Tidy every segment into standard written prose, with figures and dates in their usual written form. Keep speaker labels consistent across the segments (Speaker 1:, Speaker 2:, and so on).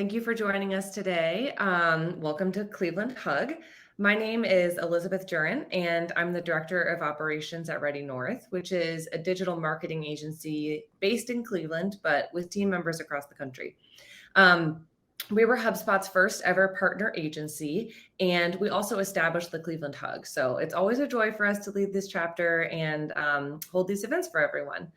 Speaker 1: Thank you for joining us today. Welcome to Cleveland Hug. My name is Elizabeth Duran, and I'm the Director of Operations at Ready North, which is a digital marketing agency based in Cleveland, but with team members across the country. We were HubSpot's first ever partner agency, and we also established the Cleveland Hug. So it's always a joy for us to lead this chapter and hold these events for everyone.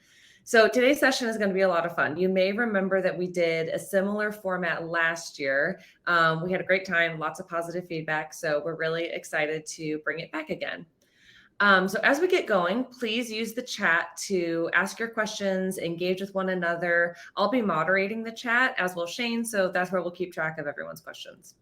Speaker 1: So today's session is going to be a lot of fun. You may remember that we did a similar format last year. We had a great time, lots of positive feedback. So we're really excited to bring it back again. So as we get going, please use the chat to ask your questions, engage with one another. I'll be moderating the chat, as will Shane. So that's where we'll keep track of everyone's questions.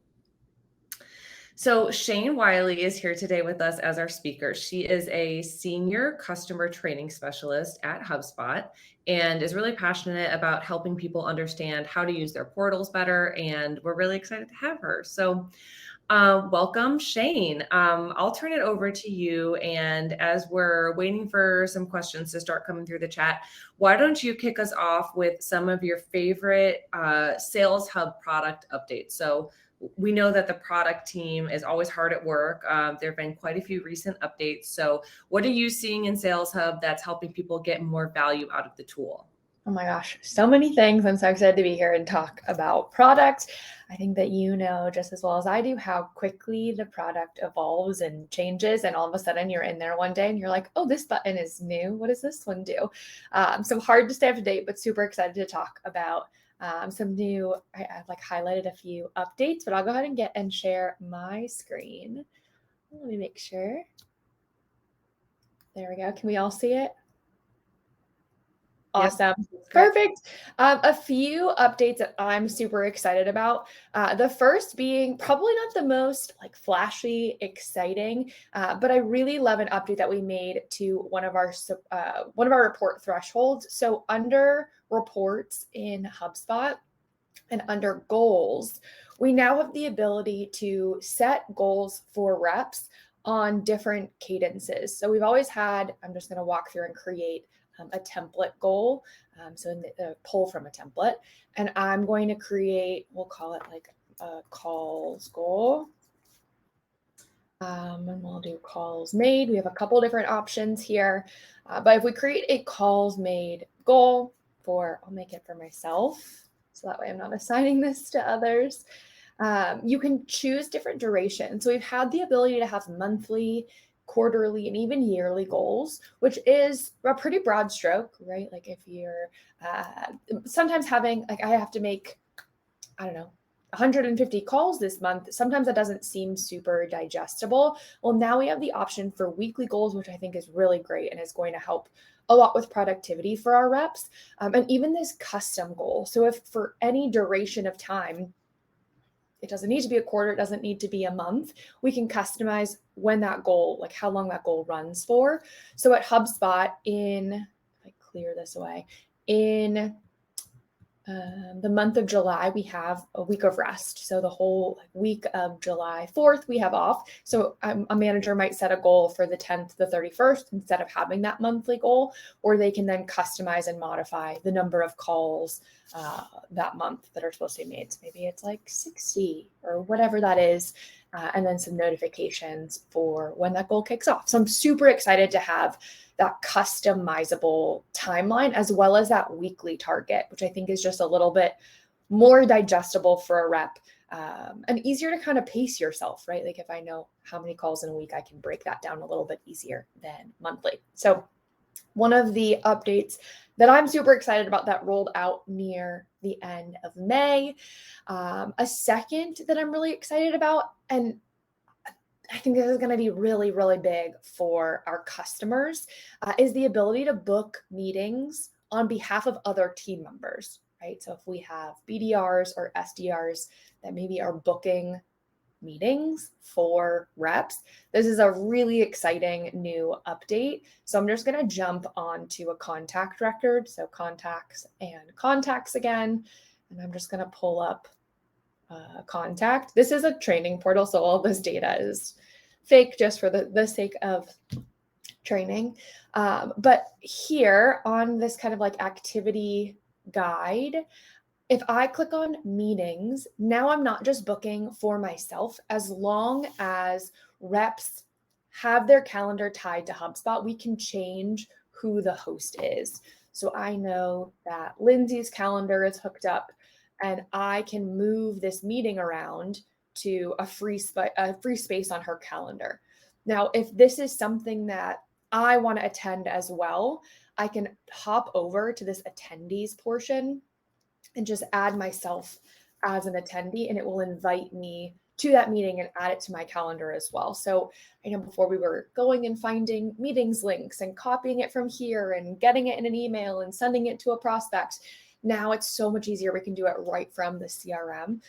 Speaker 1: So Shane Wiley is here today with us as our speaker. She is a senior customer training specialist at HubSpot and is really passionate about helping people understand how to use their portals better. And we're really excited to have her. So welcome, Shane. I'll turn it over to you. And as we're waiting for some questions to start coming through the chat, why don't you kick us off with some of your favorite Sales Hub product updates? So we know that the product team is always hard at work. There have been quite a few recent updates. So what are you seeing in Sales Hub that's helping people get more value out of the tool?
Speaker 2: Oh my gosh, so many things. I'm so excited to be here and talk about product. I think that you know just as well as I do how quickly the product evolves and changes, and all of a sudden you're in there one day and you're like, oh, this button is new. What does this one do? So hard to stay up to date, but super excited to talk about some new, I've highlighted a few updates, but I'll go ahead and share my screen. Let me make sure. There we go. Can we all see it? Awesome. Yep. Perfect. A few updates that I'm super excited about. The first being probably not the most flashy, exciting, but I really love an update that we made to one of our report thresholds. So under reports in HubSpot and under goals, we now have the ability to set goals for reps on different cadences. So we've always had, I'm just going to walk through and create a template goal. So in the pull from a template, and I'm going to create, we'll call it a calls goal. And we'll do calls made. We have a couple different options here, but if we create a calls made goal I'll make it for myself. So that way I'm not assigning this to others. You can choose different durations. So we've had the ability to have monthly, quarterly, and even yearly goals, which is a pretty broad stroke, right? Like if you're sometimes having, I have to make, 150 calls this month. Sometimes that doesn't seem super digestible. Well, now we have the option for weekly goals, which I think is really great and is going to help a lot with productivity for our reps. And even this custom goal. So if for any duration of time, it doesn't need to be a quarter, it doesn't need to be a month, we can customize when that goal, how long that goal runs for. So at HubSpot if I clear this away, in the month of July, we have a week of rest. So the whole week of July 4th, we have off. So a manager might set a goal for the 10th, the 31st, instead of having that monthly goal, or they can then customize and modify the number of calls that month that are supposed to be made. So maybe it's 60 or whatever that is. And then some notifications for when that goal kicks off. So I'm super excited to have that customizable timeline as well as that weekly target, which I think is just a little bit more digestible for a rep and easier to kind of pace yourself, right? If I know how many calls in a week, I can break that down a little bit easier than monthly. So one of the updates that I'm super excited about that rolled out near the end of May. A second that I'm really excited about, and I think this is going to be really, really big for our customers, is the ability to book meetings on behalf of other team members, right? So if we have BDRs or SDRs that maybe are booking meetings for reps, this is a really exciting new update. So I'm just going to jump onto a contact record. So contacts and contacts again, and I'm just going to pull up contact. This is a training portal, so all this data is fake just for the sake of training. But here on this kind of activity guide, if I click on meetings, now I'm not just booking for myself. As long as reps have their calendar tied to HubSpot, we can change who the host is. So I know that Lindsay's calendar is hooked up and I can move this meeting around to a free space on her calendar. Now, if this is something that I want to attend as well, I can hop over to this attendees portion and just add myself as an attendee, and it will invite me to that meeting and add it to my calendar as well. So I know before we were going and finding meetings links and copying it from here and getting it in an email and sending it to a prospect. Now it's so much easier. We can do it right from the CRM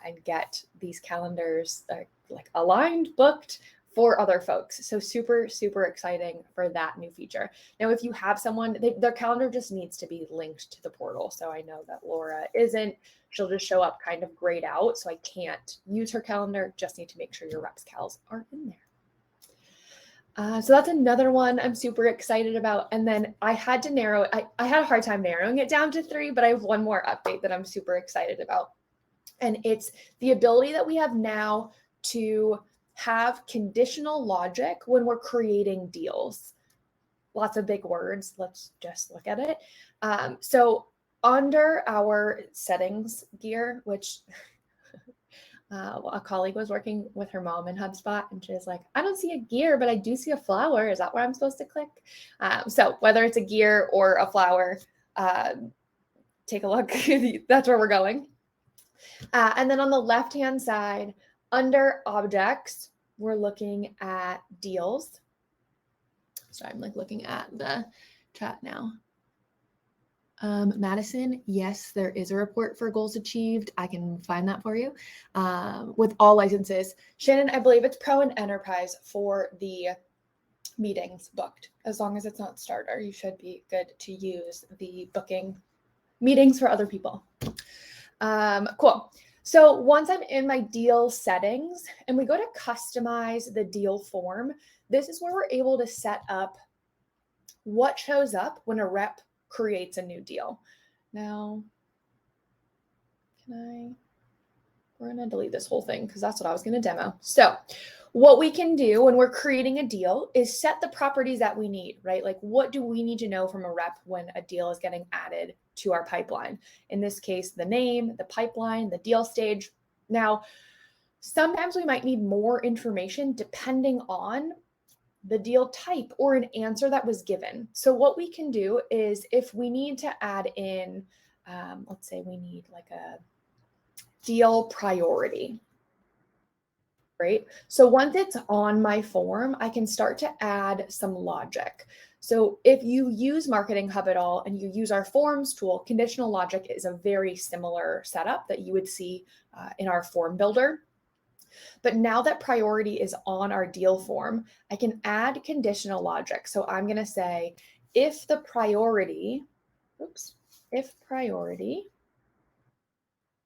Speaker 2: and get these calendars like aligned, booked for other folks. So super, super exciting for that new feature. Now, if you have someone, their calendar just needs to be linked to the portal. So I know that Laura isn't, she'll just show up kind of grayed out. So I can't use her calendar, just need to make sure your reps cals are in there. So that's another one I'm super excited about. And then I had to narrow, I had a hard time narrowing it down to 3, but I have one more update that I'm super excited about. And it's the ability that we have now to have conditional logic when we're creating deals. Lots of big words. Let's just look at it. So under our settings gear, which a colleague was working with her mom in HubSpot, and she was like, I don't see a gear, but I do see a flower. Is that where I'm supposed to click? So whether it's a gear or a flower, take a look. That's where we're going. And then on the left-hand side, under objects, we're looking at deals. So I'm like looking at the chat now. Madison, yes, there is a report for goals achieved. I can find that for you with all licenses. Shannon, I believe it's Pro and Enterprise for the meetings booked. As long as it's not starter, you should be good to use the booking meetings for other people. Cool. So once I'm in my deal settings and we go to customize the deal form, this is where we're able to set up what shows up when a rep creates a new deal. Now, we're going to delete this whole thing because that's what I was going to demo. So what we can do when we're creating a deal is set the properties that we need, right? Like what do we need to know from a rep when a deal is getting added to our pipeline? In this case, the name, the pipeline, the deal stage. Now, sometimes we might need more information depending on the deal type or an answer that was given. So what we can do is if we need to add in, let's say we need like a deal priority, right? So once it's on my form, I can start to add some logic. So if you use Marketing Hub at all and you use our forms tool, conditional logic is a very similar setup that you would see in our form builder. But now that priority is on our deal form, I can add conditional logic. So I'm going to say, if priority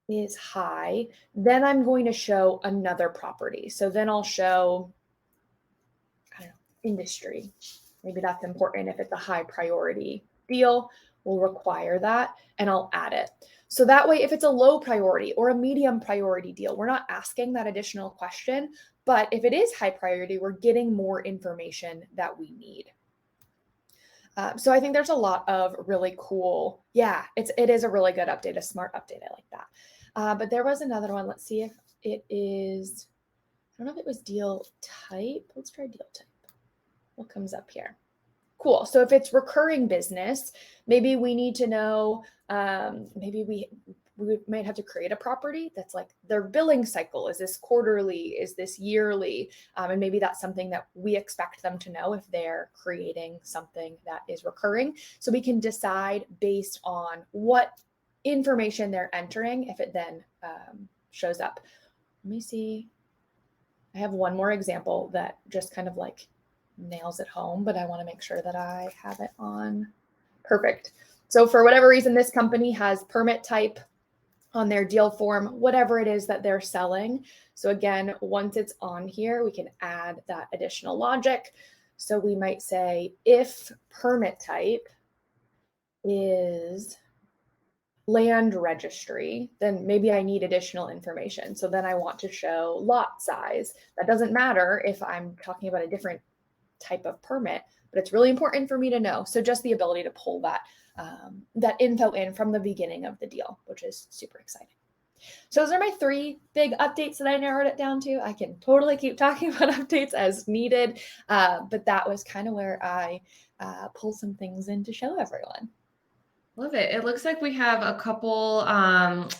Speaker 2: is high, then I'm going to show another property. So then I'll show, I don't know, industry. Maybe that's important. If it's a high priority deal, we'll require that and I'll add it. So that way, if it's a low priority or a medium priority deal, we're not asking that additional question, but if it is high priority, we're getting more information that we need. So I think there's a lot of really cool, it is a really good update, a smart update. I like that. But there was another one. Let's see if it is, I don't know if it was deal type. Let's try deal type. What comes up here? Cool. So if it's recurring business, maybe we need to know, maybe we might have to create a property that's like their billing cycle. Is this quarterly? Is this yearly? And maybe that's something that we expect them to know if they're creating something that is recurring. So we can decide based on what information they're entering, if it then shows up. Let me see. I have one more example that just kind of like nails it home, but I want to make sure that I have it on. Perfect. So for whatever reason, this company has permit type on their deal form, whatever it is that they're selling. So again, once it's on here, we can add that additional logic. So we might say if permit type is land registry, then maybe I need additional information. So then I want to show lot size. That doesn't matter if I'm talking about a different type of permit, but it's really important for me to know. So just the ability to pull that info in from the beginning of the deal, which is super exciting. So those are my 3 big updates that I narrowed it down to. I can totally keep talking about updates as needed, but that was kind of where I pull some things in to show everyone.
Speaker 1: Love it. It looks like we have a couple,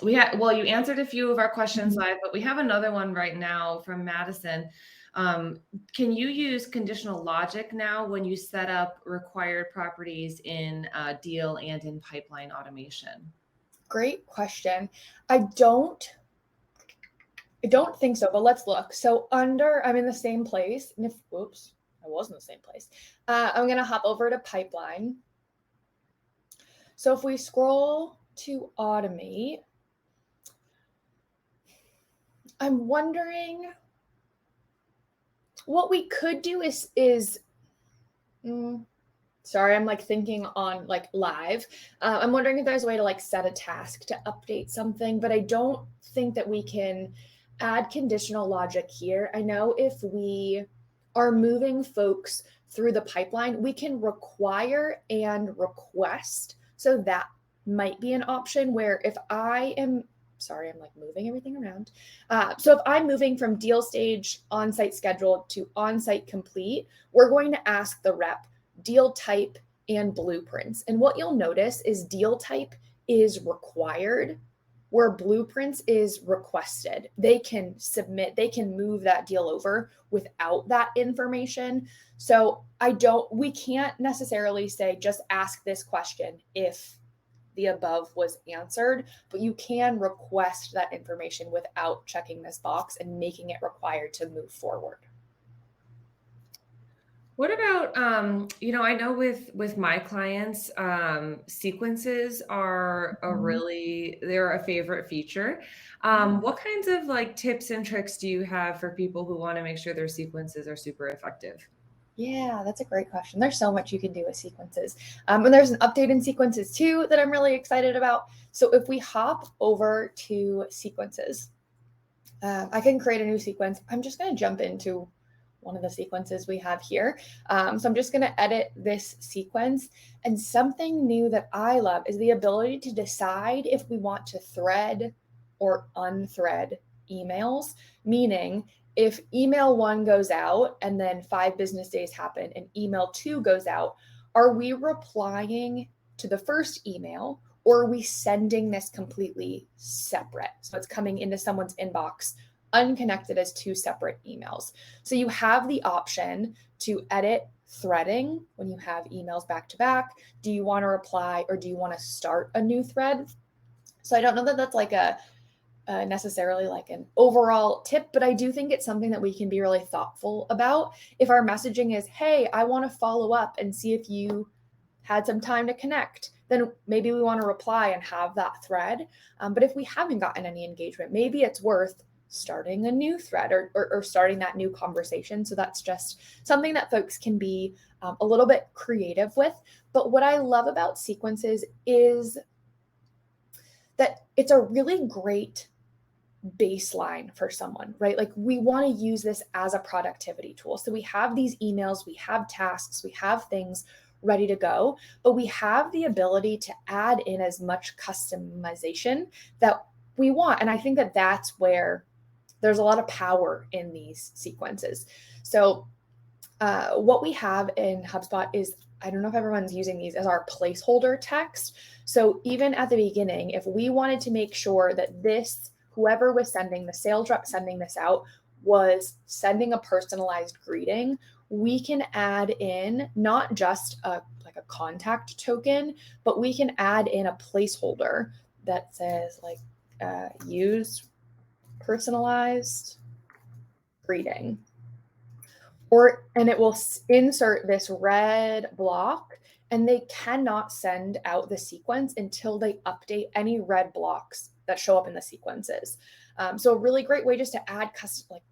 Speaker 1: you answered a few of our questions live, but we have another one right now from Madison. Can you use conditional logic now when you set up required properties in deal and in pipeline automation?
Speaker 2: Great question. I don't think so, but let's look. So I'm in the same place. And I was in the same place. I'm going to hop over to pipeline. So if we scroll to automate, I'm wondering what we could do sorry, I'm thinking on live. I'm wondering if there's a way to set a task to update something, but I don't think that we can add conditional logic here. I know if we are moving folks through the pipeline, we can require and request. So that might be an option where if I am, sorry, I'm moving everything around. So if I'm moving from deal stage on-site schedule to on-site complete, we're going to ask the rep deal type and blueprints. And what you'll notice is deal type is required, where blueprints is requested. They can submit, they can move that deal over without that information. So we can't necessarily say, just ask this question if the above was answered, but you can request that information without checking this box and making it required to move forward.
Speaker 1: What about, I know with my clients, sequences are they're a favorite feature. What kinds of tips and tricks do you have for people who want to make sure their sequences are super effective?
Speaker 2: Yeah, that's a great question. There's so much you can do with sequences. And there's an update in sequences too that I'm really excited about. So if we hop over to sequences, I can create a new sequence. I'm just going to jump into one of the sequences we have here. So I'm just going to edit this sequence. And something new that I love is the ability to decide if we want to thread or unthread emails, meaning if email 1 goes out and then 5 business days happen and email 2 goes out, are we replying to the first email or are we sending this completely separate? So it's coming into someone's inbox unconnected as 2 separate emails. So you have the option to edit threading when you have emails back to back. Do you want to reply or do you want to start a new thread? So I don't know that that's necessarily an overall tip, but I do think it's something that we can be really thoughtful about. If our messaging is, hey, I want to follow up and see if you had some time to connect, then maybe we want to reply and have that thread. But if we haven't gotten any engagement, maybe it's worth starting a new thread or starting that new conversation. So that's just something that folks can be a little bit creative with. But what I love about sequences is that it's a really great baseline for someone, right? We want to use this as a productivity tool. So we have these emails, we have tasks, we have things ready to go, but we have the ability to add in as much customization that we want. And I think that that's where there's a lot of power in these sequences. So what we have in HubSpot is, I don't know if everyone's using these as our placeholder text. So even at the beginning, if we wanted to make sure that whoever was sending, the sales rep sending this out, was sending a personalized greeting, we can add in not just a contact token, but we can add in a placeholder that says use personalized greeting. And it will insert this red block, and they cannot send out the sequence until they update any red blocks that show up in the sequences. So a really great way just to add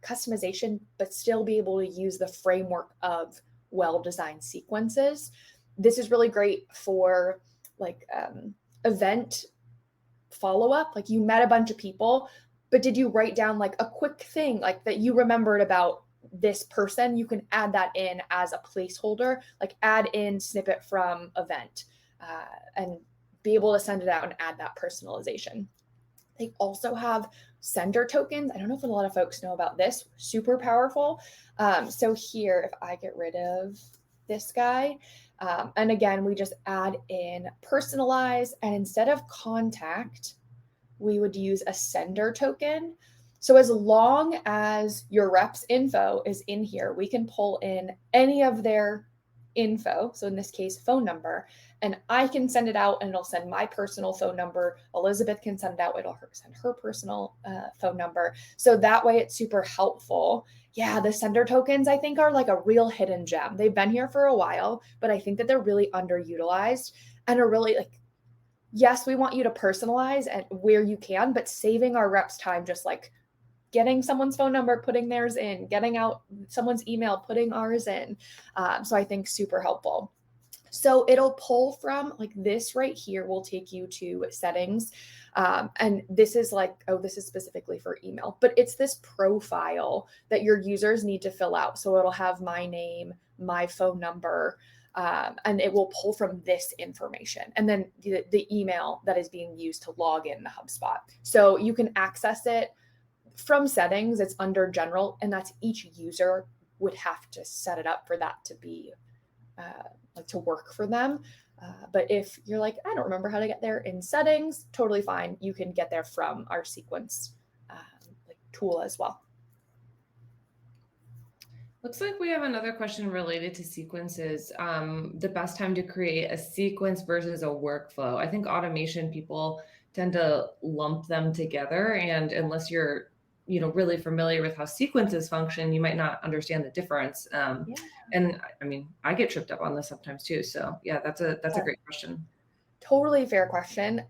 Speaker 2: customization, but still be able to use the framework of well-designed sequences. This is really great for event follow-up, like you met a bunch of people, but did you write down like a quick thing like that you remembered about this person? You can add that in as a placeholder, like add in snippet from event, and be able to send it out and add that personalization. They also have sender tokens. I don't know if a lot of folks know about this. Super powerful. So here, if I get rid of this guy, and again, we just add in personalize, and instead of contact, we would use a sender token. So as long as your rep's info is in here, we can pull in any of their info. So in this case, phone number, and I can send it out and it'll send my personal phone number. Elizabeth can send it out. It'll send her personal phone number. So that way it's super helpful. Yeah, the sender tokens I think are like a real hidden gem. They've been here for a while, but I think that they're really underutilized and are really like, yes, we want you to personalize and where you can, but saving our reps time, just like getting someone's phone number, putting theirs in, getting out someone's email, putting ours in. So I think super helpful. So it'll pull from like this right here will take you to settings. And this is like, oh, this is specifically for email, but it's this profile that your users need to fill out. So it'll have my name, my phone number, and it will pull from this information. And then the email that is being used to log in the HubSpot. So you can access it from settings. It's under general, and that's each user would have to set it up for that to be like to work for them. But if you're like, I don't remember how to get there in settings, totally fine. You can get there from our sequence like tool as well.
Speaker 1: Looks like we have another question related to sequences. The best time to create a sequence versus a workflow. I think automation people tend to lump them together, and unless you're really familiar with how sequences function, you might not understand the difference. And I mean, I get tripped up on this sometimes too. So yeah, that's a great question.
Speaker 2: Totally fair question.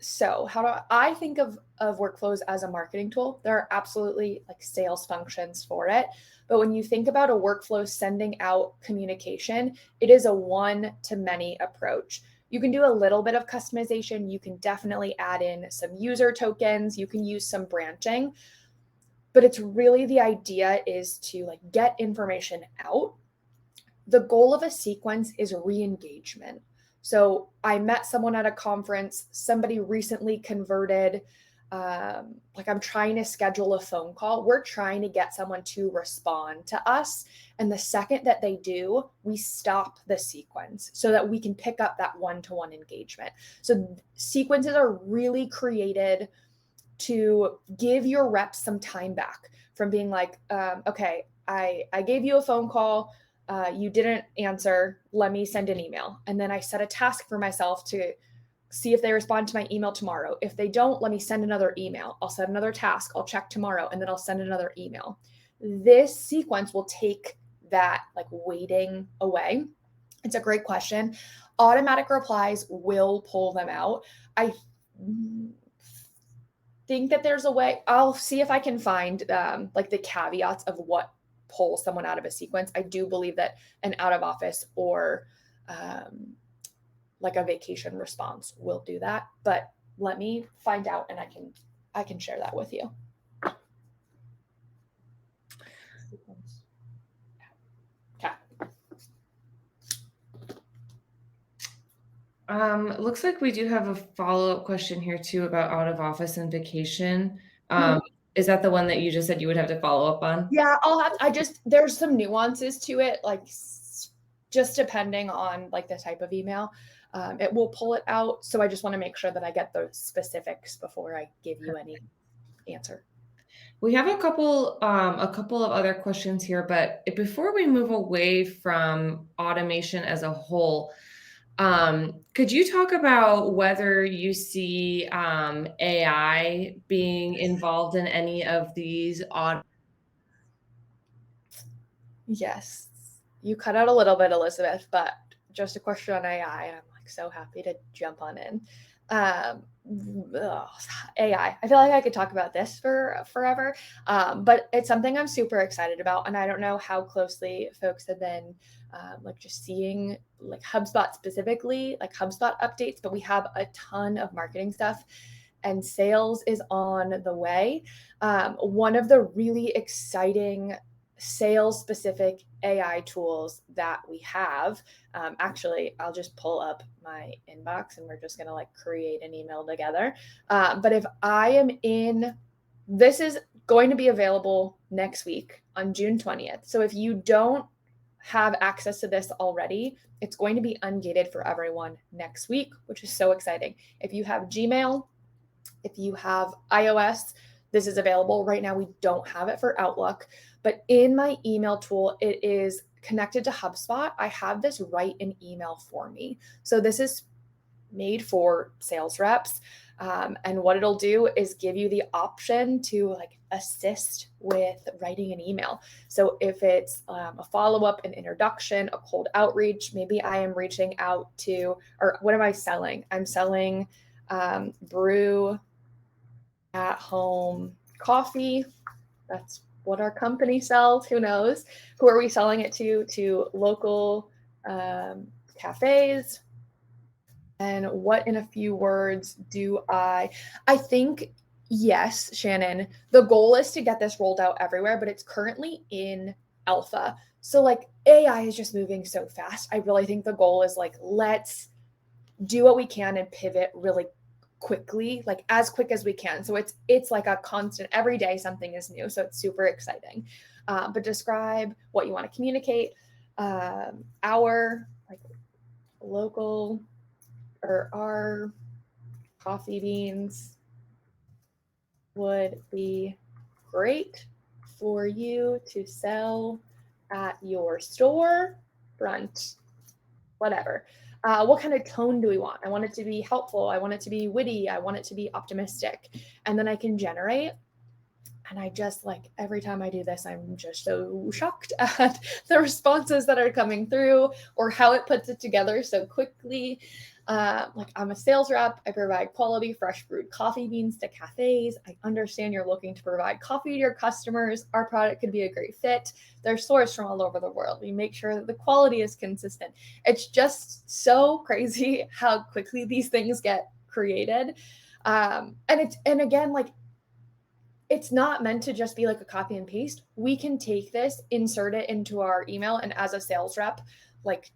Speaker 2: So how do I think of workflows as a marketing tool? There are absolutely like sales functions for it. But when you think about a workflow sending out communication, it is a one-to-many approach. You can do a little bit of customization. You can definitely add in some user tokens. You can use some branching. But it's really the idea is to like get information out. The goal of a sequence is re-engagement. So I met someone at a conference, somebody recently converted, like I'm trying to schedule a phone call. We're trying to get someone to respond to us. And the second that they do, we stop the sequence so that we can pick up that one-to-one engagement. So sequences are really created to give your reps some time back from being like, okay, I gave you a phone call. You didn't answer, let me send an email. And then I set a task for myself to see if they respond to my email tomorrow. If they don't, let me send another email. I'll set another task. I'll check tomorrow, and then I'll send another email. This sequence will take that like waiting away. It's a great question. Automatic replies will pull them out. I think that there's a way. I'll see if I can find like the caveats of what pull someone out of a sequence. I do believe that an out of office or like a vacation response will do that, but let me find out and I can share that with you. Okay.
Speaker 1: Looks like we do have a follow-up question here too about out of office and vacation. Is that the one that you just said you would have to follow up on?
Speaker 2: Yeah, there's some nuances to it, like just depending on like the type of email, it will pull it out. So I just want to make sure that I get those specifics before I give you any answer.
Speaker 1: We have a couple of other questions here, but before we move away from automation as a whole, could you talk about whether you see AI being involved in any of these
Speaker 2: Yes, you cut out a little bit, Elizabeth, but just a question on AI. And I'm like, like so happy to jump on in. AI. I feel like I could talk about this for forever, but it's something I'm super excited about. And I don't know how closely folks have been like just seeing like HubSpot specifically, like HubSpot updates, but we have a ton of marketing stuff and sales is on the way. One of the really exciting sales specific AI tools that we have. Actually, I'll just pull up my inbox and we're just going to like create an email together. But if I am this is going to be available next week on June 20th. So if you don't have access to this already, it's going to be ungated for everyone next week, which is so exciting. If you have Gmail, if you have iOS, this is available. Right now, we don't have it for Outlook, but in my email tool, it is connected to HubSpot. I have this write an email for me. So this is made for sales reps. And what it'll do is give you the option to like assist with writing an email. So if it's a follow-up, an introduction, a cold outreach, maybe I am reaching out to, or what am I selling? I'm selling brew at home coffee. That's what our company sells. Who knows? Who are we selling it to? To local cafes. And what in a few words do I think, yes, Shannon, the goal is to get this rolled out everywhere, but it's currently in alpha. So like AI is just moving so fast. I really think the goal is like, let's do what we can and pivot really quickly, like as quick as we can. So it's like a constant, every day something is new. So it's super exciting. But describe what you want to communicate. Our like local or our coffee beans would be great for you to sell at your store front, whatever. What kind of tone do we want? I want it to be helpful. I want it to be witty. I want it to be optimistic. And then I can generate. And I just like every time I do this, I'm just so shocked at the responses that are coming through or how it puts it together so quickly. Like I'm a sales rep. I provide quality, fresh brewed coffee beans to cafes. I understand you're looking to provide coffee to your customers. Our product could be a great fit. They're sourced from all over the world. We make sure that the quality is consistent. It's just so crazy how quickly these things get created. And again, like, it's not meant to just be like a copy and paste. We can take this, insert it into our email, and as a sales rep, like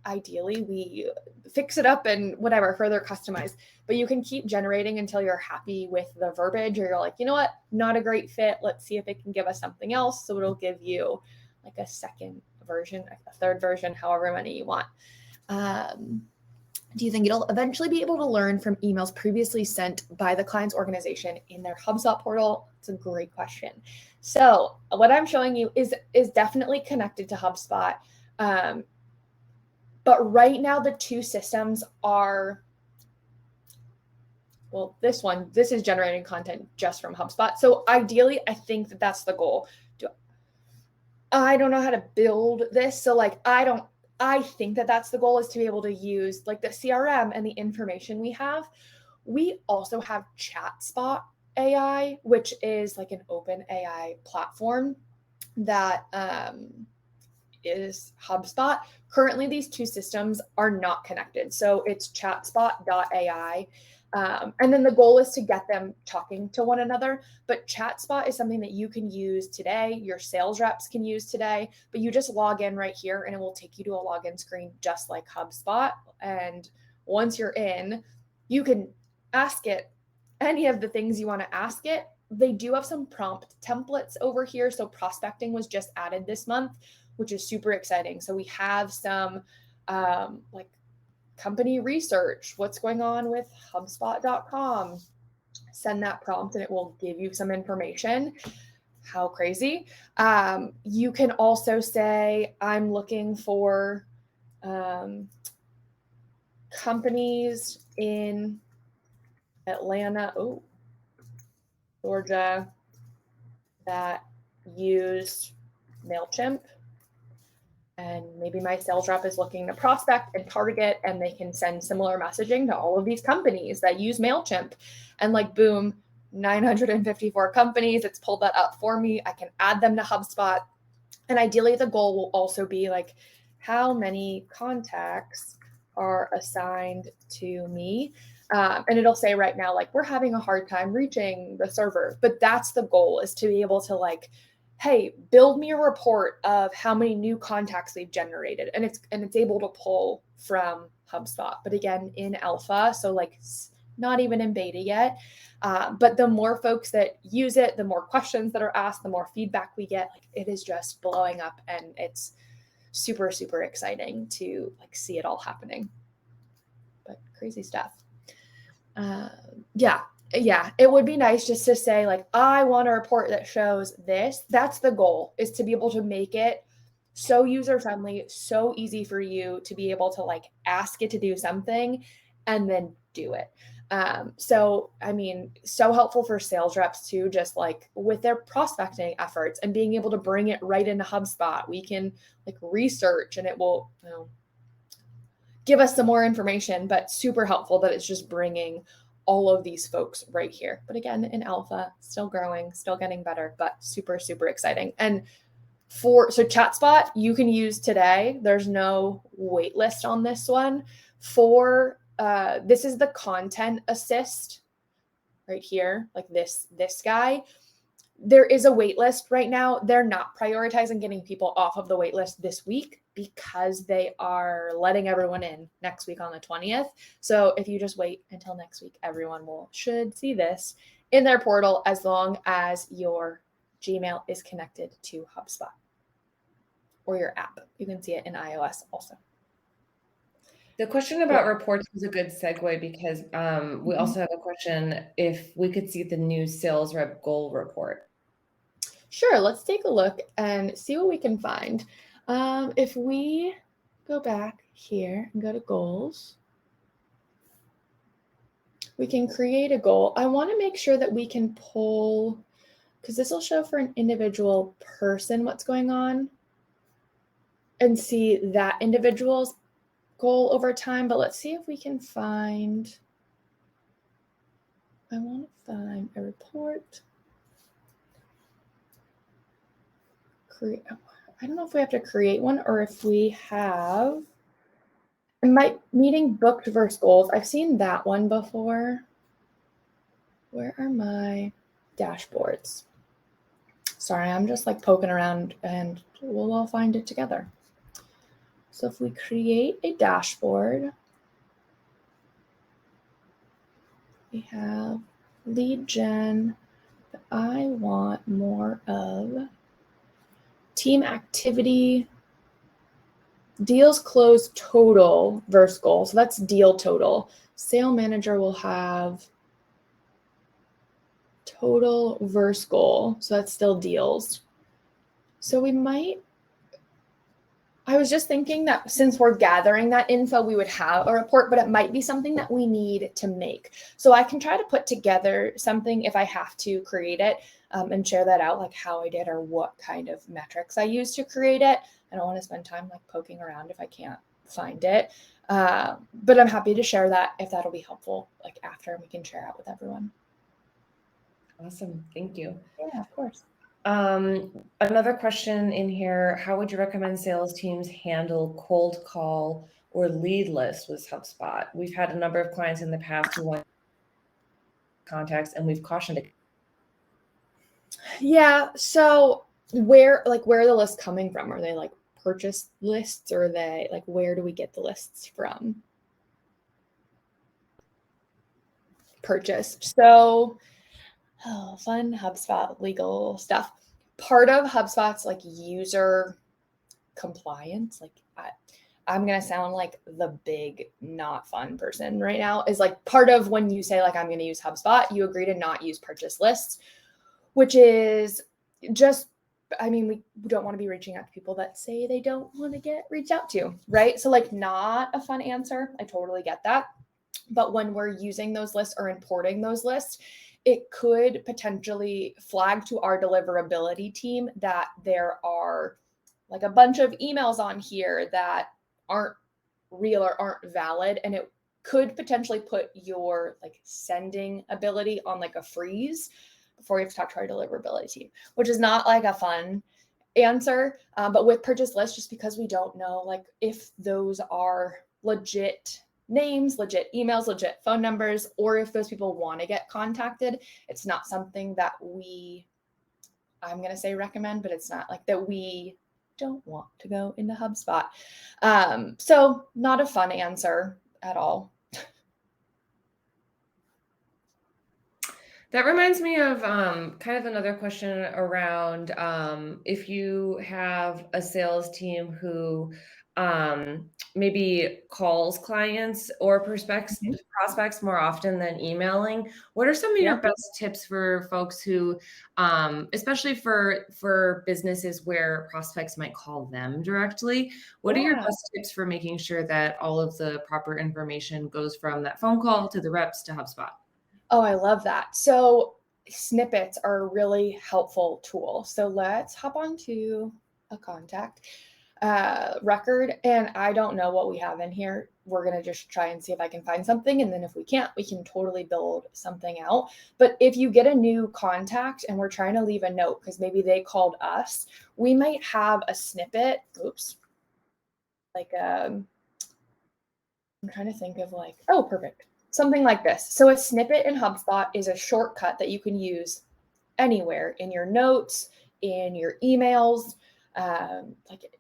Speaker 2: ideally we fix it up and whatever, further customize. But you can keep generating until you're happy with the verbiage, or you're like, you know what, not a great fit. Let's see if it can give us something else. So it'll give you like a second version, a third version, however many you want. Do you think it'll eventually be able to learn from emails previously sent by the client's organization in their HubSpot portal? It's a great question. So what I'm showing you is definitely connected to HubSpot. But right now the two systems are, well, this is generating content just from HubSpot. So ideally, I think that that's the goal. I don't know how to build this. So like, I think that that's the goal, is to be able to use like the CRM and the information we have. We also have ChatSpot AI, which is like an open AI platform that is HubSpot. Currently, these two systems are not connected. So it's chatspot.ai. And then the goal is to get them talking to one another. But ChatSpot is something that you can use today. Your sales reps can use today, but you just log in right here and it will take you to a login screen just like HubSpot. And once you're in, you can ask it any of the things you want to ask it. They do have some prompt templates over here. So prospecting was just added this month, which is super exciting. So we have some like company research, what's going on with HubSpot.com. Send that prompt and it will give you some information. How crazy. You can also say, I'm looking for companies in Atlanta, Georgia, that use MailChimp. And maybe my sales rep is looking to prospect and target, and they can send similar messaging to all of these companies that use MailChimp. And like, boom, 954 companies. It's pulled that up for me. I can add them to HubSpot. And ideally, the goal will also be like, how many contacts are assigned to me? And it'll say right now, like, we're having a hard time reaching the server. But that's the goal, is to be able to like, hey, build me a report of how many new contacts they've generated. And it's able to pull from HubSpot. But again, in alpha, so like not even in beta yet. But the more folks that use it, the more questions that are asked, the more feedback we get. Like, it is just blowing up, and it's super, super exciting to like see it all happening. But crazy stuff. Yeah, it would be nice just to say like, I want a report that shows this. That's the goal, is to be able to make it so user-friendly, so easy for you to be able to like ask it to do something and then do it. So, I mean, so helpful for sales reps too, just like with their prospecting efforts and being able to bring it right into HubSpot. We can like research, and it will, give us some more information, but super helpful that it's just bringing all of these folks right here. But again, in alpha, still growing, still getting better, but super, super exciting. And so ChatSpot, you can use today. There's no wait list on this one. This is the content assist right here, like this guy. There is a wait list right now. They're not prioritizing getting people off of the wait list this week because they are letting everyone in next week on the 20th. So if you just wait until next week, everyone should see this in their portal as long as your Gmail is connected to HubSpot or your app. You can see it in iOS also.
Speaker 1: The question about reports was a good segue, because we also have a question if we could see the new sales rep goal report.
Speaker 2: Sure, let's take a look and see what we can find. If we go back here and go to goals, we can create a goal. I want to make sure that we can pull, because this will show for an individual person what's going on, and see that individual's goal over time. But let's see if we can find, I want to find a report. I don't know if we have to create one or if we have meeting booked versus goals. I've seen that one before. Where are my dashboards? Sorry, I'm just like poking around, and we'll all find it together. So if we create a dashboard, we have lead gen that I want more of. Team activity, deals closed total versus goal. So that's deal total. Sale manager will have total versus goal. So that's still deals. So I was just thinking that since we're gathering that info, we would have a report, but it might be something that we need to make. So I can try to put together something if I have to create it, and share that out, like how I did or what kind of metrics I used to create it. I don't want to spend time like poking around if I can't find it. But I'm happy to share that if that'll be helpful, like after, and we can share out with everyone.
Speaker 1: Awesome. Thank you.
Speaker 2: Yeah, of course.
Speaker 1: Another question in here: how would you recommend sales teams handle cold call or lead list with HubSpot? We've had a number of clients in the past who want contacts, and we've cautioned it.
Speaker 2: Yeah. So where are the lists coming from? Are they like purchase lists, or are they like, where do we get the lists from? Purchased. So fun HubSpot legal stuff. Part of HubSpot's like user compliance, like I'm going to sound like the big not fun person right now, is like part of when you say like, I'm going to use HubSpot, you agree to not use purchase lists, which is just, I mean, we don't want to be reaching out to people that say they don't want to get reached out to, right? So like, not a fun answer. I totally get that. But when we're using those lists or importing those lists, it could potentially flag to our deliverability team that there are like a bunch of emails on here that aren't real or aren't valid, and it could potentially put your like sending ability on like a freeze before you have to talk to our deliverability team, which is not like a fun answer. But with purchase lists, just because we don't know like if those are legit names, legit emails, legit phone numbers, or if those people want to get contacted, it's not something that I'm going to say recommend, but it's not like that we don't want to go into HubSpot. So not a fun answer at all.
Speaker 1: That reminds me of kind of another question around if you have a sales team who maybe calls clients or prospects more often than emailing. What are some of your
Speaker 2: Yep.
Speaker 1: best tips for folks who, especially for businesses where prospects might call them directly? What are your
Speaker 2: Yeah.
Speaker 1: best tips for making sure that all of the proper information goes from that phone call to the reps to HubSpot?
Speaker 2: Oh, I love that. So snippets are a really helpful tool. So let's hop onto a contact record. And I don't know what we have in here. We're going to just try and see if I can find something. And then if we can't, we can totally build something out. But if you get a new contact and we're trying to leave a note because maybe they called us, we might have a snippet. Oops. Like, I'm trying to think of like, oh, perfect. Something like this. So a snippet in HubSpot is a shortcut that you can use anywhere in your notes, in your emails, like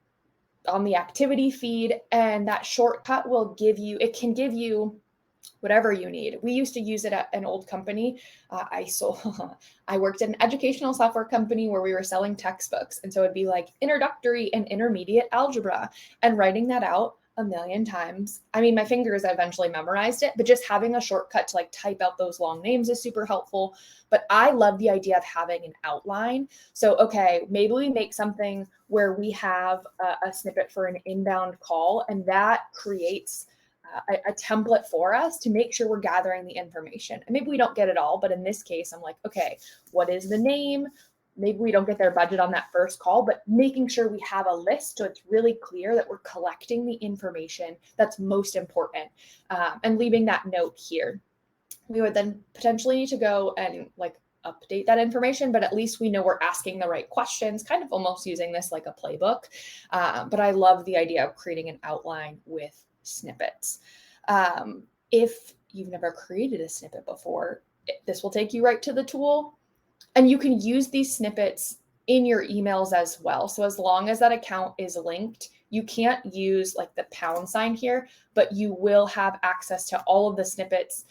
Speaker 2: on the activity feed. And that shortcut will give you, it can give you whatever you need. We used to use it at an old company. I worked at an educational software company where we were selling textbooks. And so it'd be like introductory and intermediate algebra, and writing that out a million times. I mean, my fingers eventually memorized it, but just having a shortcut to like type out those long names is super helpful. But I love the idea of having an outline. So, okay, maybe we make something where we have a snippet for an inbound call, and that creates a template for us to make sure we're gathering the information. And maybe we don't get it all, but in this case, I'm like, okay, what is the name? Maybe we don't get their budget on that first call, but making sure we have a list so it's really clear that we're collecting the information that's most important, and leaving that note here. We would then potentially need to go and like update that information, but at least we know we're asking the right questions, kind of almost using this like a playbook. But I love the idea of creating an outline with snippets. If you've never created a snippet before, this will take you right to the tool. And you can use these snippets in your emails as well. So as long as that account is linked, you can't use like the pound sign here, but you will have access to all of the snippets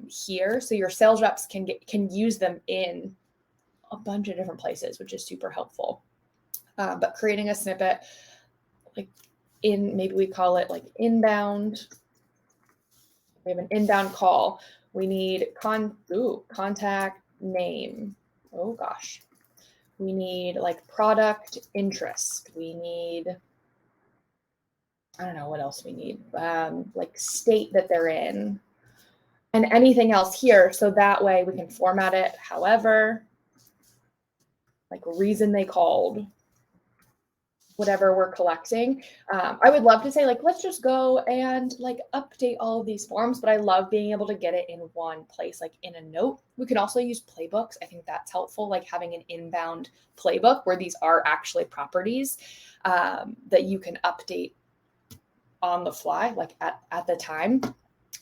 Speaker 2: here. So your sales reps can use them in a bunch of different places, which is super helpful. But creating a snippet, like maybe we call it like inbound. We have an inbound call. We need contact name. Oh gosh. We need like product interest. We need, I don't know what else we need. Like state that they're in, and anything else here. So that way we can format it however, like reason they called, whatever we're collecting. I would love to say like, let's just go and like update all of these forms, but I love being able to get it in one place, like in a note. We can also use playbooks. I think that's helpful, like having an inbound playbook where these are actually properties that you can update on the fly, like at the time.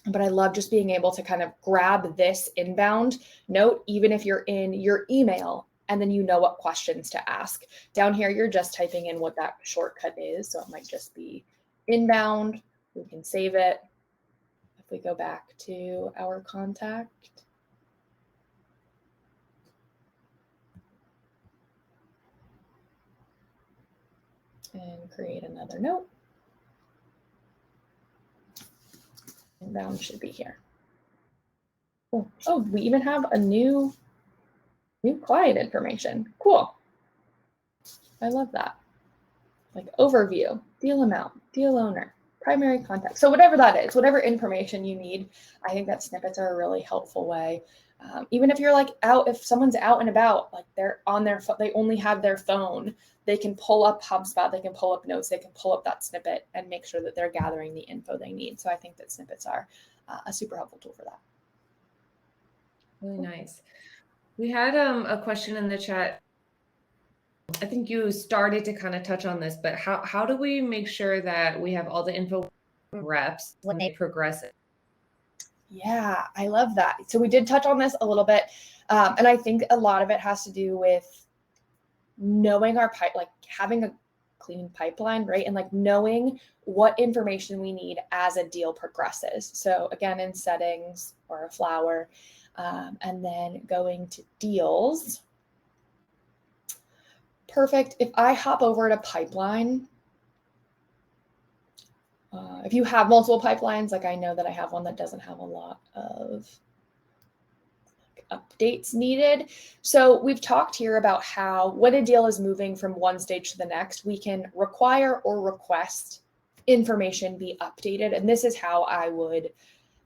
Speaker 2: But I love just being able to kind of grab this inbound note, even if you're in your email, and then you know what questions to ask. Down here, you're just typing in what that shortcut is. So it might just be inbound. We can save it. If we go back to our contact. And create another note. Inbound should be here. Oh, we even have a new client information. Cool. I love that. Like overview, deal amount, deal owner, primary contact. So whatever that is, whatever information you need, I think that snippets are a really helpful way. Even if you're like out, if someone's out and about, like they're on their phone, they only have their phone, they can pull up HubSpot, they can pull up notes, they can pull up that snippet and make sure that they're gathering the info they need. So I think that snippets are a super helpful tool for that.
Speaker 1: Really nice. We had a question in the chat. I think you started to kind of touch on this, but how do we make sure that we have all the info reps when they progress it?
Speaker 2: Yeah, I love that. So we did touch on this a little bit. And I think a lot of it has to do with knowing our pipe, like having a clean pipeline, right? And like knowing what information we need as a deal progresses. So again, in settings or a flower, and then going to deals. Perfect. If I hop over to pipeline, if you have multiple pipelines, like I know that I have one that doesn't have a lot of updates needed. So we've talked here about how when a deal is moving from one stage to the next, we can require or request information be updated. And this is how I would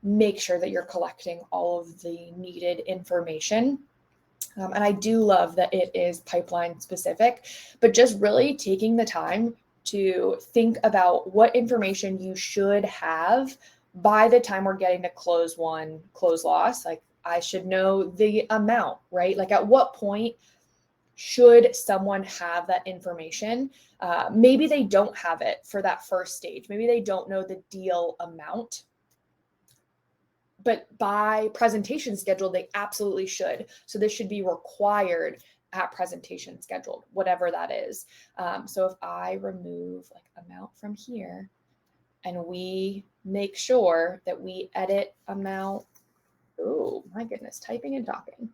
Speaker 2: make sure that you're collecting all of the needed information. And I do love that it is pipeline specific, but just really taking the time to think about what information you should have by the time we're getting to close one, close loss. Like I should know the amount, right? Like at what point should someone have that information? Maybe they don't have it for that first stage. Maybe they don't know the deal amount. But by presentation schedule, they absolutely should. So this should be required at presentation scheduled, whatever that is. So if I remove like amount from here and we make sure that we edit amount, oh my goodness, typing and talking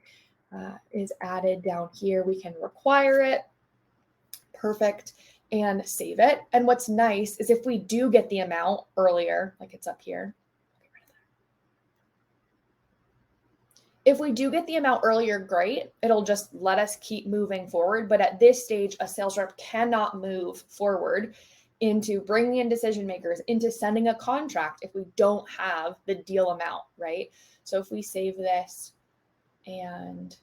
Speaker 2: is added down here. We can require it, perfect, and save it. And what's nice is if we do get the amount earlier, like it's up here, if we do get the amount earlier, great. It'll just let us keep moving forward. But at this stage, a sales rep cannot move forward into bringing in decision makers, into sending a contract if we don't have the deal amount, right? So if we save this and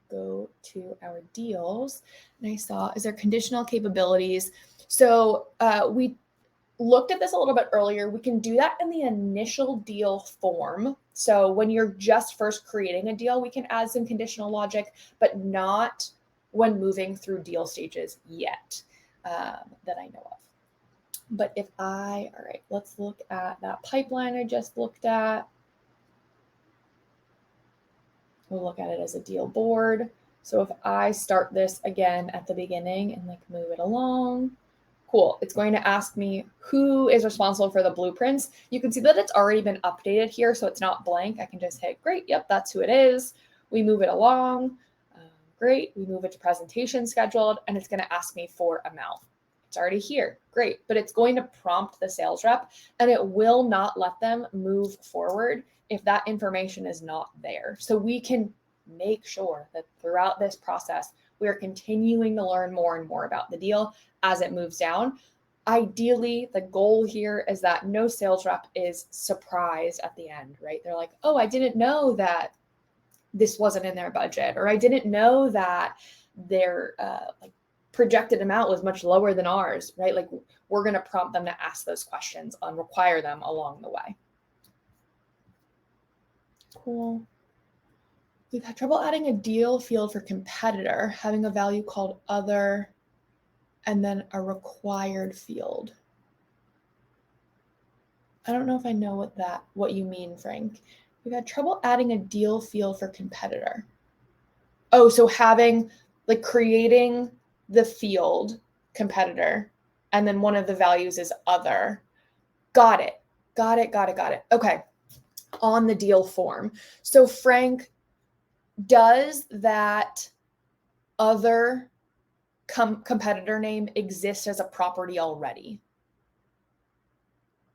Speaker 2: go to our deals, and I saw, is there conditional capabilities? So we looked at this a little bit earlier. We can do that in the initial deal form. So when you're just first creating a deal, we can add some conditional logic, but not when moving through deal stages yet that I know of. But if all right, let's look at that pipeline I just looked at. We'll look at it as a deal board. So if I start this again at the beginning and like move it along, cool. It's going to ask me who is responsible for the blueprints. You can see that it's already been updated here, so it's not blank. I can just hit, great, yep, that's who it is. We move it along. Great, we move it to presentation scheduled, and it's going to ask me for amount. It's already here, great, but it's going to prompt the sales rep, and it will not let them move forward if that information is not there. So we can make sure that throughout this process, we are continuing to learn more and more about the deal as it moves down. Ideally, the goal here is that no sales rep is surprised at the end, right? They're like, oh, I didn't know that this wasn't in their budget, or I didn't know that their like projected amount was much lower than ours, right? Like we're going to prompt them to ask those questions and require them along the way. Cool. We've had trouble adding a deal field for competitor, having a value called other, and then a required field. I don't know if I know what you mean, Frank. We've had trouble adding a deal field for competitor. Oh, so having like creating the field competitor, and then one of the values is other. Got it. Okay. On the deal form. So Frank, does that other competitor name exist as a property already?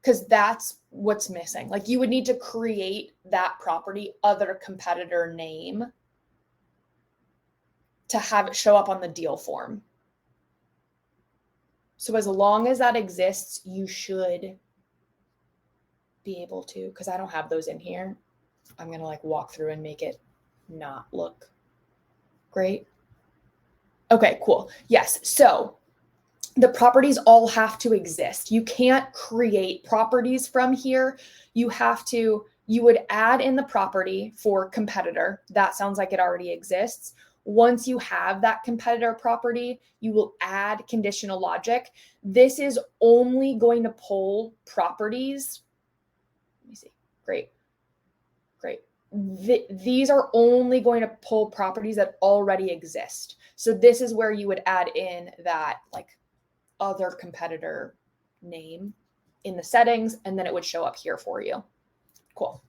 Speaker 2: Because that's what's missing. Like you would need to create that property, other competitor name, to have it show up on the deal form. So as long as that exists, you should be able to, because I don't have those in here. I'm going to like walk through and make it not look great. Okay, cool. Yes. So the properties all have to exist. You can't create properties from here. You would add in the property for competitor. That sounds like it already exists. Once you have that competitor property, you will add conditional logic. This is only going to pull properties. Let me see. Great. These are only going to pull properties that already exist. So this is where you would add in that like other competitor name in the settings, and then it would show up here for you. Cool.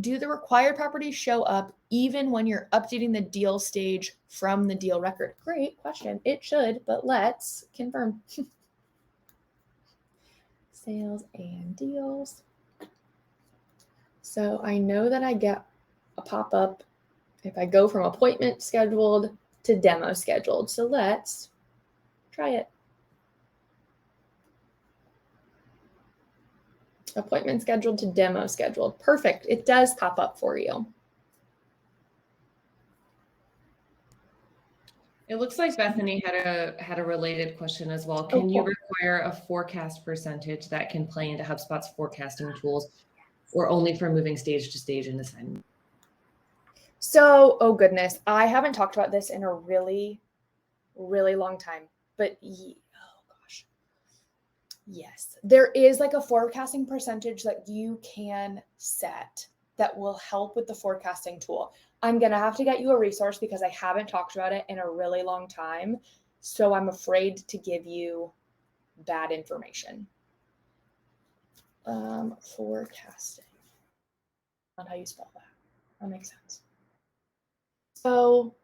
Speaker 2: Do the required properties show up even when you're updating the deal stage from the deal record? Great question. It should, but let's confirm. Sales and deals. So I know that I get a pop-up if I go from appointment scheduled to demo scheduled. So let's try it. Appointment scheduled to demo scheduled. Perfect. It does pop up for you.
Speaker 1: It looks like Bethany had a related question as well. Can you require a forecast percentage that can play into HubSpot's forecasting tools, or only for moving stage to stage in assignment?
Speaker 2: So, oh goodness, I haven't talked about this in a really, really long time, but yes, there is like a forecasting percentage that you can set that will help with the forecasting tool. I'm going to have to get you a resource because I haven't talked about it in a really long time. So I'm afraid to give you bad information. Forecasting. Not how you spell that. That makes sense. So,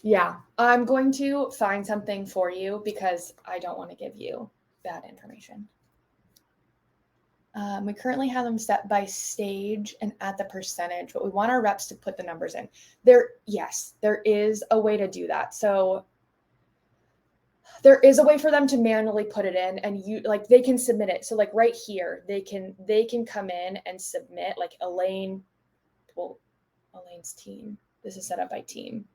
Speaker 2: yeah, I'm going to find something for you because I don't want to give you bad information. We currently have them set by stage and at the percentage, but we want our reps to put the numbers in. Yes, there is a way to do that. So there is a way for them to manually put it in, and they can submit it. So like right here, they can come in and submit like Elaine's team. This is set up by team.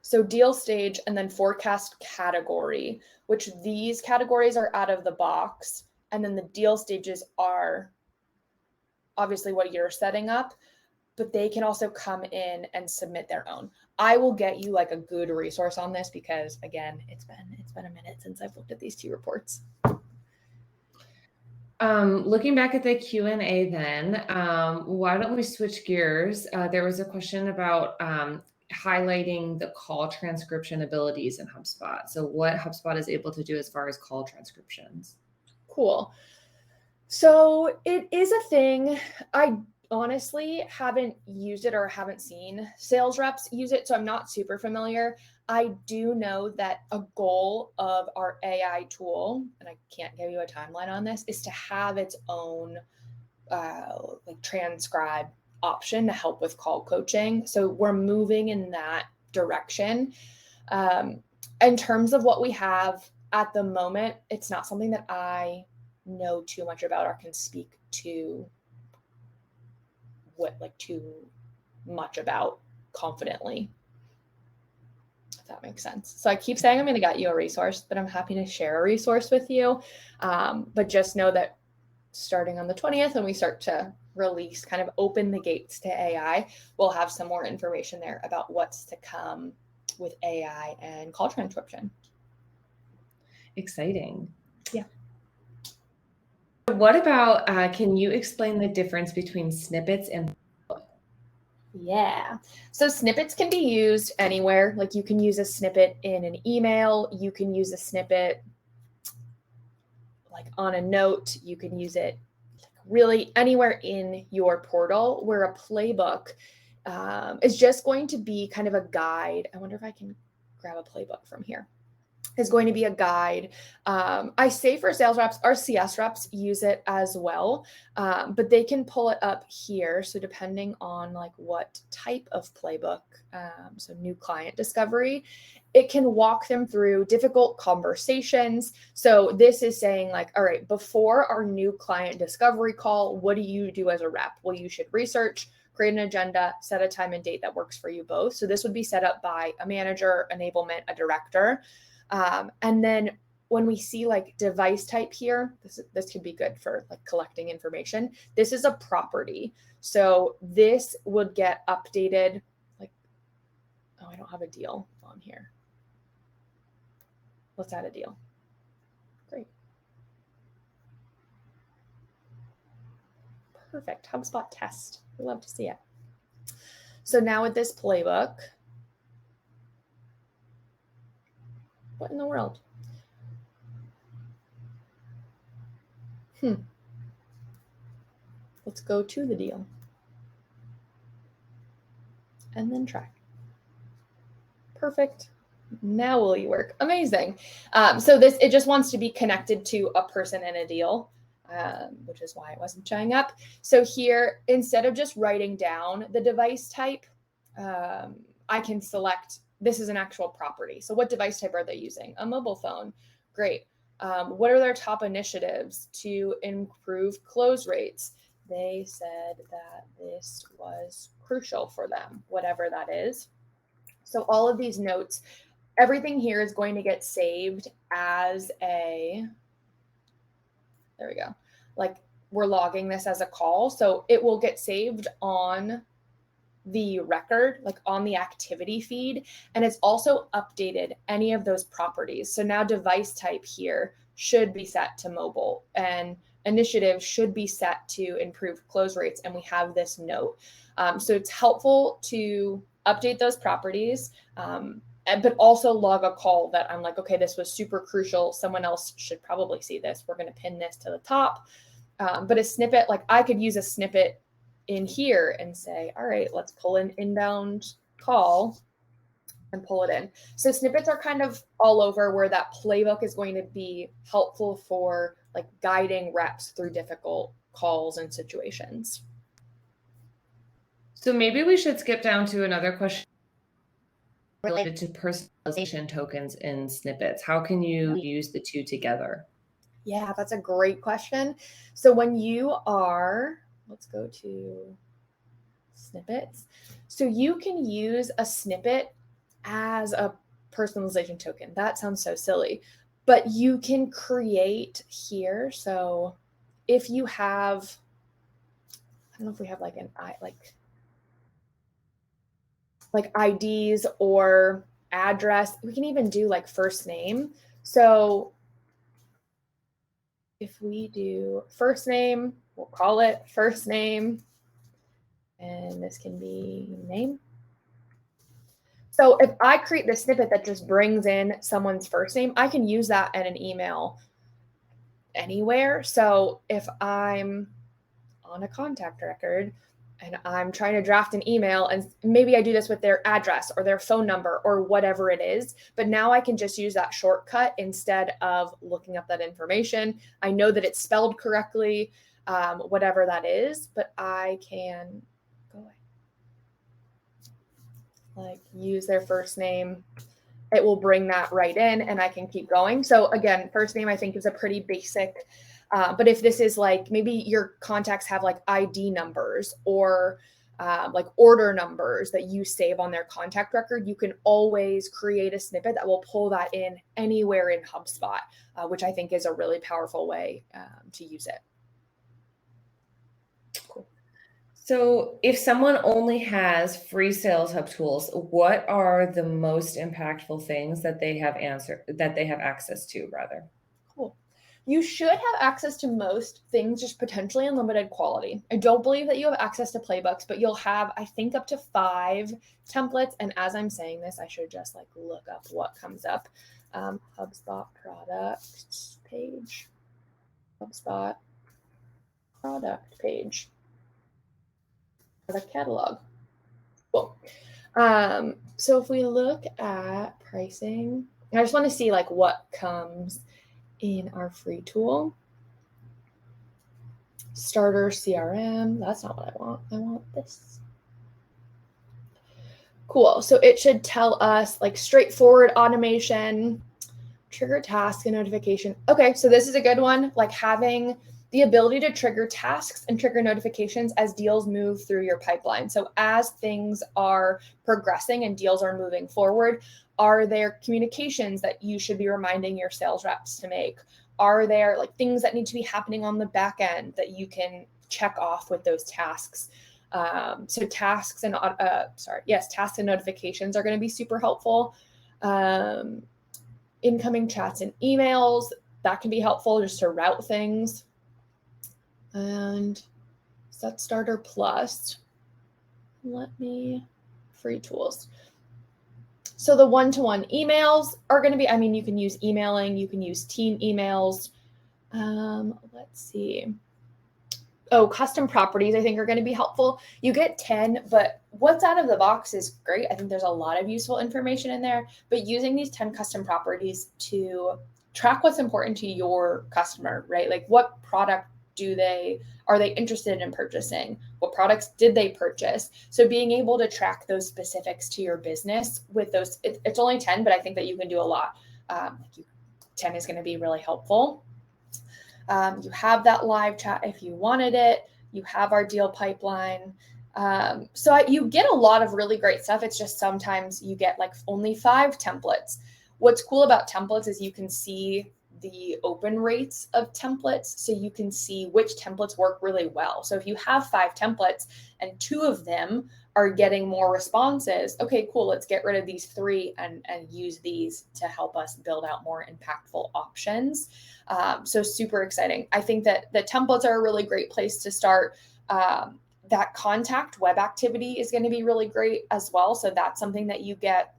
Speaker 2: So deal stage and then forecast category, which these categories are out of the box. And then the deal stages are obviously what you're setting up, but they can also come in and submit their own. I will get you like a good resource on this because again, it's been a minute since I've looked at these two reports.
Speaker 1: Looking back at the Q&A then, why don't we switch gears? There was a question about highlighting the call transcription abilities in HubSpot. So what HubSpot is able to do as far as call transcriptions.
Speaker 2: Cool. So it is a thing. I honestly haven't used it or haven't seen sales reps use it, so I'm not super familiar. I do know that a goal of our AI tool, and I can't give you a timeline on this, is to have its own like transcribe option to help with call coaching. So we're moving in that direction. In terms of what we have at the moment, it's not something that I know too much about or can speak to too much about confidently, if that makes sense. So I keep saying I'm going to get you a resource, but I'm happy to share a resource with you. But just know that starting on the 20th, when we start to release, kind of open the gates to AI, we'll have some more information there about what's to come with AI and call transcription.
Speaker 1: Exciting.
Speaker 2: Yeah.
Speaker 1: What about, can you explain the difference between snippets and?
Speaker 2: Yeah. So snippets can be used anywhere. Like you can use a snippet in an email. You can use a snippet like on a note. You can use it really anywhere in your portal, where a playbook is just going to be kind of a guide. I wonder if I can grab a playbook from here. is going to be a guide. I say for sales reps, our CS reps use it as well, but they can pull it up here. So depending on like what type of playbook, so new client discovery, it can walk them through difficult conversations. So this is saying like, all right, before our new client discovery call, what do you do as a rep? Well, you should research, create an agenda, set a time and date that works for you both. So this would be set up by a manager, enablement, a director. And then when we see like device type here, this could be good for like collecting information. This is a property. So this would get updated like, oh, I don't have a deal on here. Let's add a deal. Great. Perfect. HubSpot test. We love to see it. So now with this playbook, what in the world? Let's go to the deal and then track. Perfect. Now will you work? Amazing. So it just wants to be connected to a person and a deal, which is why it wasn't showing up. So here, instead of just writing down the device type, I can select, this is an actual property. So what device type are they using? A mobile phone. Great. What are their top initiatives to improve close rates? They said that this was crucial for them, whatever that is. So all of these notes, everything here is going to get saved as a, there we go. Like we're logging this as a call. So it will get saved on the record, like on the activity feed. And it's also updated any of those properties. So now device type here should be set to mobile and initiative should be set to improve close rates. And we have this note. So it's helpful to update those properties, but also log a call that I'm like, okay, this was super crucial. Someone else should probably see this. We're going to pin this to the top. But a snippet, like I could use a snippet in here and say, all right, let's pull an inbound call and pull it in. So snippets are kind of all over where that playbook is going to be helpful for like guiding reps through difficult calls and situations.
Speaker 1: So maybe we should skip down to another question related to personalization tokens in snippets. How can you use the two together?
Speaker 2: Yeah, that's a great question. So when you are, let's go to snippets. So you can use a snippet as a personalization token. That sounds so silly, but you can create here. So if you have, I don't know if we have like like IDs or address, we can even do like first name. So if we do first name, we'll call it first name, and this can be name. So if I create this snippet that just brings in someone's first name, I can use that in an email anywhere. So if I'm on a contact record and I'm trying to draft an email, and maybe I do this with their address or their phone number or whatever it is, but now I can just use that shortcut instead of looking up that information. I know that it's spelled correctly, whatever that is, but I can go away. Like use their first name. It will bring that right in and I can keep going. So again, first name I think is a pretty basic. But if this is like, maybe your contacts have like ID numbers or like order numbers that you save on their contact record, you can always create a snippet that will pull that in anywhere in HubSpot, which I think is a really powerful way to use it. Cool.
Speaker 1: So if someone only has free Sales Hub tools, what are the most impactful things that they have access to rather?
Speaker 2: Cool. You should have access to most things, just potentially in limited quality. I don't believe that you have access to playbooks, but you'll have, I think, up to 5 templates. And as I'm saying this, I should just like look up what comes up. HubSpot product page. HubSpot product page. Product catalog. Cool. So if we look at pricing, I just want to see like what comes in our free tool. Starter CRM. That's not what I want. I want this. Cool. So it should tell us like straightforward automation, trigger task and notification. Okay, so this is a good one. Like having the ability to trigger tasks and trigger notifications as deals move through your pipeline. So as things are progressing and deals are moving forward, are there communications that you should be reminding your sales reps to make? Are there like things that need to be happening on the back end that you can check off with those tasks? So tasks and tasks and notifications are going to be super helpful. Incoming chats and emails, that can be helpful just to route things. And Set Starter Plus. Free tools. So the one-to-one emails are going to be, you can use emailing, you can use team emails. Let's see. Oh, custom properties, I think, are going to be helpful. You get 10, but what's out of the box is great. I think there's a lot of useful information in there, but using these 10 custom properties to track what's important to your customer, right? Like what product are they interested in purchasing? What products did they purchase? So being able to track those specifics to your business with those, it's only 10, but I think that you can do a lot. 10 is going to be really helpful. You have that live chat if you wanted it. You have our deal pipeline. So you get a lot of really great stuff. It's just sometimes you get like only 5 templates. What's cool about templates is you can see the open rates of templates. So you can see which templates work really well. So if you have 5 templates and 2 of them are getting more responses, okay, cool, let's get rid of these 3 and use these to help us build out more impactful options. So super exciting. I think that the templates are a really great place to start. That contact web activity is going to be really great as well. So that's something that you get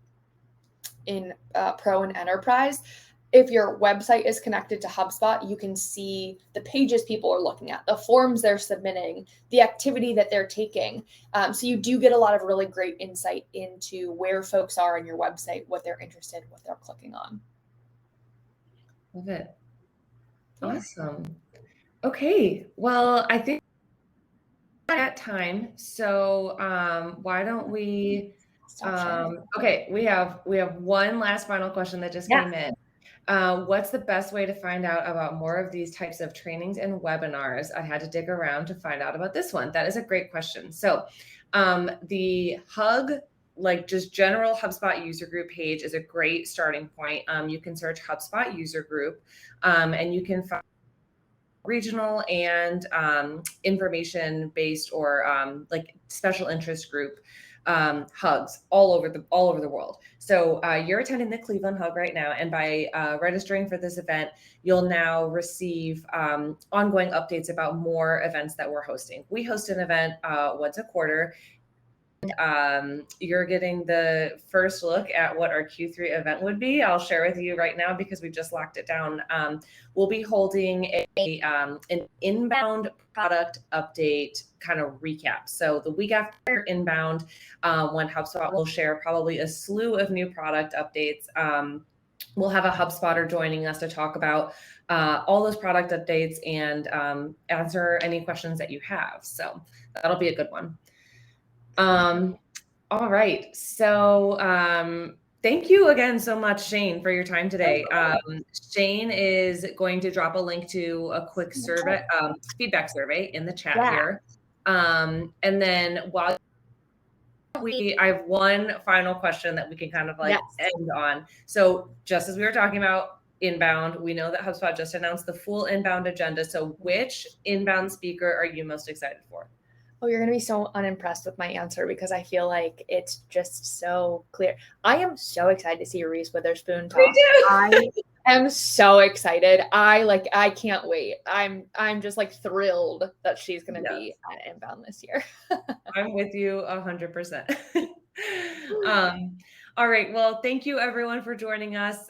Speaker 2: in Pro and Enterprise. If your website is connected to HubSpot, you can see the pages people are looking at, the forms they're submitting, the activity that they're taking. So you do get a lot of really great insight into where folks are on your website, what they're interested, what they're clicking on.
Speaker 1: Love it. Yeah. Awesome. Okay. Well, I think we're at time. So why don't we, okay, we have one last final question that just came in. What's the best way to find out about more of these types of trainings and webinars? I had to dig around to find out about this one. That is a great question. So the Hug, like just general HubSpot user group page is a great starting point. You can search HubSpot user group and you can find regional and information-based or like special interest group hugs all over the world. So you're attending the Cleveland Hug right now, and by registering for this event, you'll now receive ongoing updates about more events that we're hosting. We host an event once a quarter. You're getting the first look at what our Q3 event would be. I'll share with you right now because we just locked it down. We'll be holding an inbound product update kind of recap. So the week after inbound, when HubSpot will share probably a slew of new product updates, we'll have a HubSpotter joining us to talk about all those product updates and answer any questions that you have. So that'll be a good one. All right. So thank you again so much, Shane, for your time today. Shane is going to drop a link to a quick survey, feedback survey in the chat here. And then while I have one final question that we can kind of like end on. So just as we were talking about inbound, we know that HubSpot just announced the full inbound agenda. So which inbound speaker are you most excited for?
Speaker 2: Oh, you're going to be so unimpressed with my answer because I feel like it's just so clear. I am so excited to see Reese Witherspoon talk. I am so excited. I can't wait. I'm just like thrilled that she's going to be at Inbound this year.
Speaker 1: I'm with you 100%. All right. Well, thank you everyone for joining us.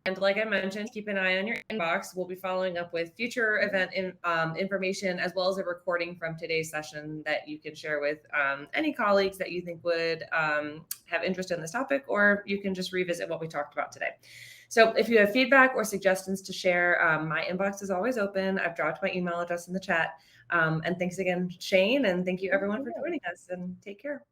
Speaker 1: And like I mentioned, keep an eye on your inbox. We'll be following up with future event information, as well as a recording from today's session that you can share with any colleagues that you think would have interest in this topic, or you can just revisit what we talked about today. So if you have feedback or suggestions to share, my inbox is always open. I've dropped my email address in the chat. And thanks again, Shane, and thank you everyone for joining us, and take care.